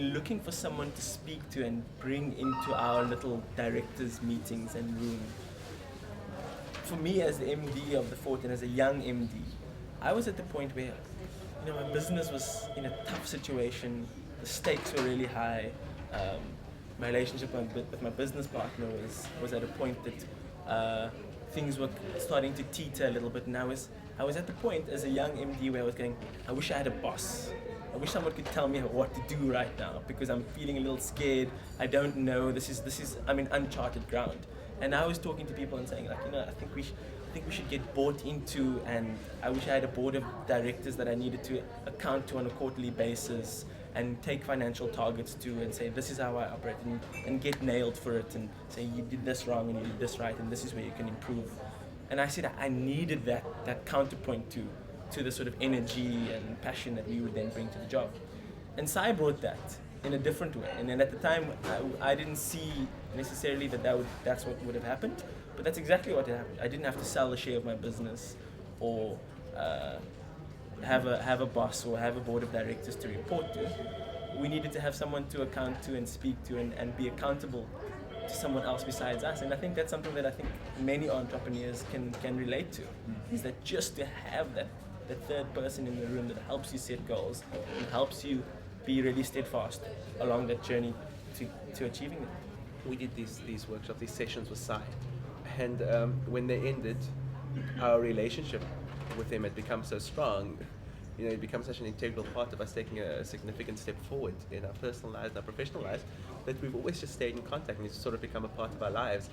been looking for someone to speak to and bring into our little directors meetings and room. For me, as the MD of the Fort and as a young MD, I was at the point where, my business was in a tough situation. The stakes were really high. My relationship with my business partner was at a point that things were starting to teeter a little bit, and I was at the point as a young MD where I was going, I wish I had a boss. I wish someone could tell me what to do right now, because I'm feeling a little scared. I don't know. I'm in uncharted ground. And I was talking to people and saying, like, I think we should get bought into, and I wish I had a board of directors that I needed to account to on a quarterly basis and take financial targets to, and say, this is how I operate, and get nailed for it, and say, you did this wrong and you did this right, and this is where you can improve. And I said I needed that counterpoint to the sort of energy and passion that we would then bring to the job. And Sai brought that in a different way. And then at the time, I didn't see necessarily that's what would have happened, but that's exactly what happened. I didn't have to sell a share of my business, or have a boss, or have a board of directors to report to. We needed to have someone to account to and speak to, and be accountable to someone else besides us. And I think that's something that I think many entrepreneurs can relate to, is that just to have that third person in the room that helps you set goals and helps you be really steadfast along that journey to achieving it. We did these workshops, these sessions with Sai, and when they ended, our relationship with him had become so strong. It becomes such an integral part of us taking a significant step forward in our personal lives, our professional lives, that we've always just stayed in contact, and it's sort of become a part of our lives.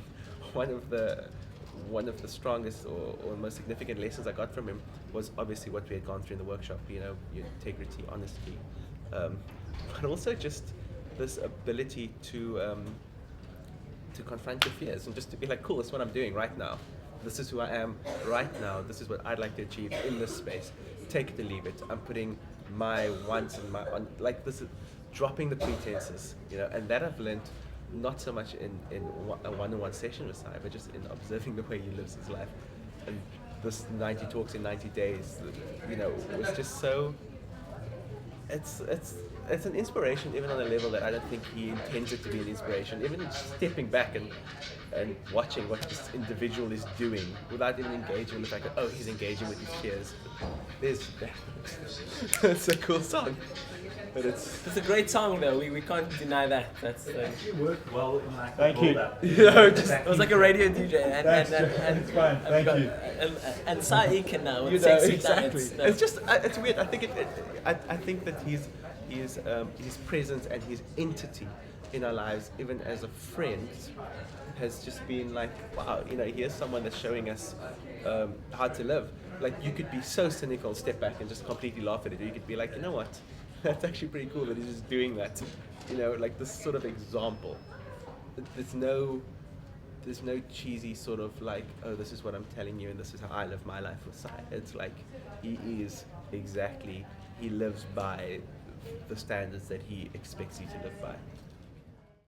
One of the strongest or most significant lessons I got from him was obviously what we had gone through in the workshop. Your integrity, honesty, but also just this ability to confront your fears and just to be like, cool, this is what I'm doing right now. This is who I am right now. This is what I'd like to achieve in this space. Take it or leave it. I'm putting my wants and like this is dropping the pretenses, and that I've learned not so much in a one-on-one session with Sai, but just in observing the way he lives his life. And this 90 talks in 90 days, was just so, it's an inspiration, even on a level that I don't think he intends it to be an inspiration. Even stepping back and watching what this individual is doing without even engaging with the fact that, he's engaging with his peers. It's a cool song. But it's a great song, though. We can't deny that. That's you worked well in like Thank you. it was like a radio DJ, and It's fine. Thank you. And Sai Ekin now. exactly. It's It's just it's weird. I think I think that his presence and his entity in our lives, even as a friend, has just been like, wow. Here's someone that's showing us how to live. Like, you could be so cynical, step back and just completely laugh at it. Or you could be like, you know what? That's actually pretty cool that he's just doing that. Like this sort of example. There's no cheesy sort of like, this is what I'm telling you and this is how I live my life with Sai. It's like he lives by the standards that he expects you to live by.